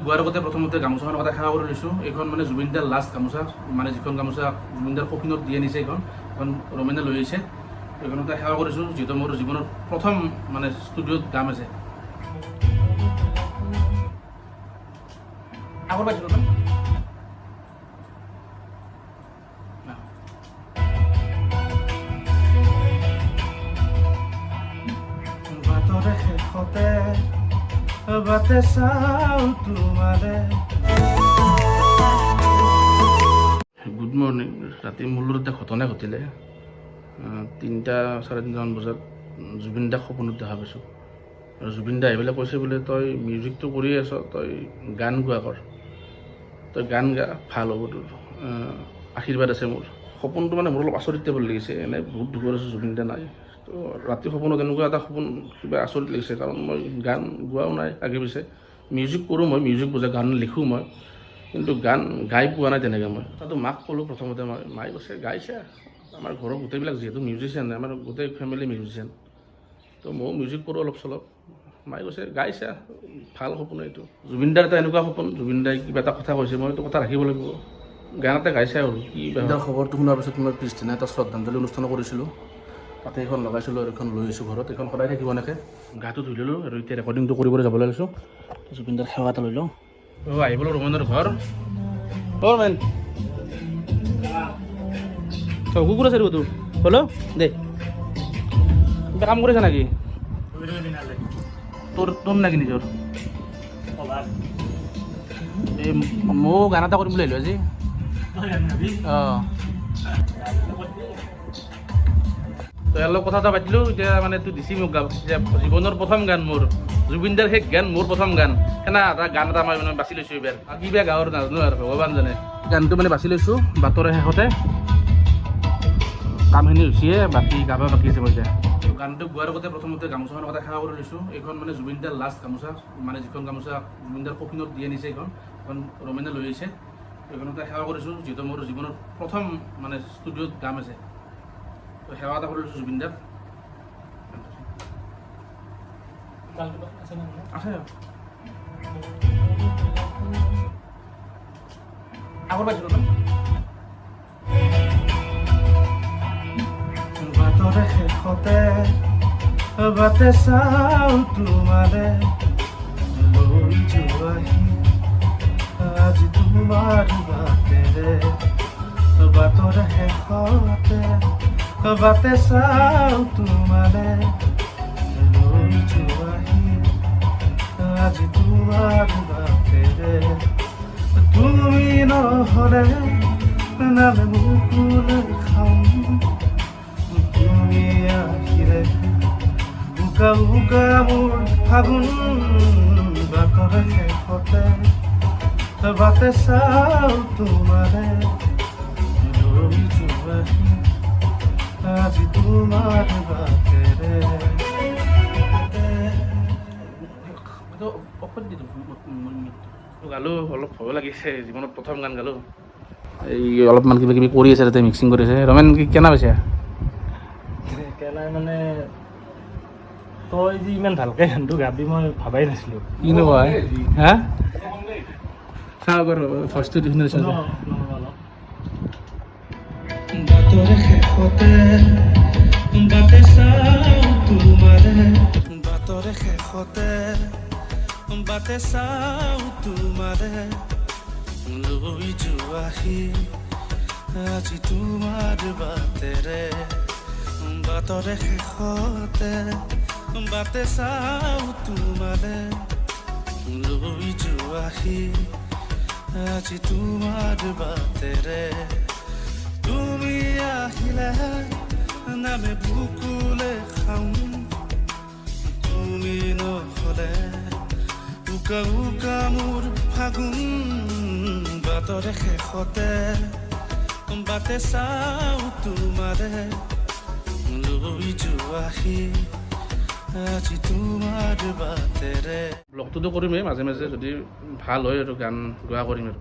গোৱাৰ আগতে প্ৰথমতে গামোচাখনৰ কথা সেৱা কৰি লৈছোঁ। এইখন মানে জুবিন দাৰ লাষ্ট গামোচা, মানে যিখন গামোচা জুবিন দাৰ কফিনত দি আনিছে, এইখন ৰমেনে লৈ আহিছে। এইখনতে সেৱা কৰিছোঁ, যিহেতু মোৰ জীৱনৰ প্ৰথম মানে ষ্টুডিঅ'ত গাম আছে। আগৰ পাইছিলোঁ শেষতে বাটে চাও তোমাৰে। Good morning. ৰাতি মোৰ লগত এটা ঘটনা ঘটিলে। 3টা 3:30 বজাত জুবিন দাক সপোনত দেখা পাইছোঁ। আৰু জুবিন দা আহি পেলাই কৈছে বোলে, তই মিউজিকটো কৰি আছ, তই গান গোৱা কৰ, তই গান গা, ভাল হ'ব তোৰ, আশীৰ্বাদ আছে মোৰ। সপোনটো মানে মোৰ অলপ আচৰিত টাইপৰ লাগিছে। এনেই বহুত দুখৰ আছোঁ, জুবিন দা নাই। তো ৰাতি সপোনত এনেকুৱা এটা সপোন কিবা আচৰিত লাগিছে, কাৰণ মই গান গোৱাও নাই আগে পিছে। মিউজিক কৰোঁ, মই মিউজিক বজাই গান লিখোঁ মই, কিন্তু গান গাই পোৱা নাই তেনেকৈ। মই তাতো মাক ক'লোঁ প্ৰথমতে, মায়ে কৈছে গাইছে। আমাৰ ঘৰৰ গোটেইবিলাক যিহেতু মিউজিচিয়ান, আমাৰ গোটেই ফেমিলি মিউজিচিয়ান, তো ময়ো মিউজিক কৰোঁ অলপ চলপ। মায়ে কৈছে গাইছে, ভাল সপোন এইটো। জুবিন দাৰ এটা এনেকুৱা সপোন, জুবিন দাই কিবা এটা কথা কৈছে, মই এইটো কথা ৰাখিব লাগিব। গান এটা গাইছে আৰু কি খবৰটো শুনাৰ পিছত মই পিছদিনা এটা শ্ৰদ্ধাঞ্জলি অনুষ্ঠান কৰিছিলোঁ। তাতে এইখন লগাইছিলোঁ আৰু এইখন লৈ আহিছোঁ ঘৰত। এইখন সদায় থাকিব এনেকৈ। গাটো ধুই ল'লোঁ আৰু এতিয়া ৰেকৰ্ডিংটো কৰিবলৈ যাবলৈ লৈছোঁ। জুবিন দাৰ সেৱা এটা লৈ লওঁ। আহি গ'লোঁ ৰমেনৰ ঘৰ। ৰমেন কুকুৰ আছে তোৰ হ'লো দে, কিবা কাম কৰিছা নেকি? তোৰ নেকি নিজৰ? এই ময়ো গান এটা কৰিম বুলি আহিলোঁ আজি। অঁ, তো ইয়াৰ লগত কথা এটা পাতিলোঁ। এতিয়া মানে তোৰ দিছি মোক গাব, জীৱনৰ প্ৰথম গান মোৰ, জুবিন দাৰ শেষ গান, মোৰ প্ৰথম গান। সেনা এটা গান এটা মই মানে বাছি লৈছোঁ এইবাৰ। কি বেয়া গাঁৱৰ নাজানো আৰু, ভগৱান জানে। গানটো মানে বাছি লৈছোঁ। বাটৰে শেষতে কামখিনি হৈছিয়ে, বাকী গাব বাকী আছে মই এতিয়া। গানটো গোৱাৰ আগতে প্ৰথমতে গামোচাখনৰ কথা সেৱা কৰি লৈছোঁ। এইখন মানে জুবিন দাৰ লাষ্ট গামোচা, মানে যিখন গামোচা জুবিন দাৰ কফিনত দি আনিছে, এইখন ৰমেনে লৈ আহিছে। এইখনতে সেৱা কৰিছোঁ, যিহেতু মোৰ জীৱনৰ প্ৰথম মানে ষ্টুডিঅ'ত গাম আছে। তো সেৱা এটা কৰি লৈছোঁ জুবিন দাক। আছে আগৰ পাইছিলোঁ বাটৰে শেষতে বাটে চাও তোমাৰে, লৈ যোৱাহি আজি তোমাৰ বাটেৰে। বাটৰে শেষতে বাটে চাও তোমাৰে, লৈ যোৱাহি আজি তোমাৰ বাটেৰে। তুমি নহ'লে নামে মুকুলে খাম, তুমি আহিলে উকা উকা মোৰ ফাগুন। বাটৰে শেষতে বাটে চাও তোমাৰে, লৈ যোৱাহি আজি তোমাৰ বাটেৰে। গালোঁ, অলপ ভয় লাগিছে, জীৱনত প্ৰথম গান গালোঁ। এই অলপমান কিবা কিবি কৰি আছে, তাতে মিক্সিং কৰি আছে। ৰমেন কি কেনে পাইছে? কেলাই মানে তই যে ইমান ভালকে গানটো গাবি মই ভাবাই নাছিলোঁ। কিনো হয় হা? চাওঁ ফাৰ্ষ্টটো দেখোন অলপ বাটৰে শেষতে বাটে চাও তোমাৰে, বাটৰে শেষতে বাটে চাও তোমাৰে, লৈ যোৱাহি আজি তোমাৰ বাটেৰে। বাটৰে শেষতে বাটে চাও তোমাৰে, লৈ যোৱাহি আজি তোমাৰ বাটেৰে। তুমি আহিলে নামে বুকুলে খাওঁ, তুমি নহ'লে উকা উকা মোৰ ফাগুন। বাটৰে শেষতে বাটে চাও তোমাৰে, লৈ যোৱাহি আজি তোমাৰ বাটেৰে। ব্লগটোতো কৰিমেই মাজে মাজে, যদি ভাল হয় আৰু গান গোৱা কৰিম আৰু।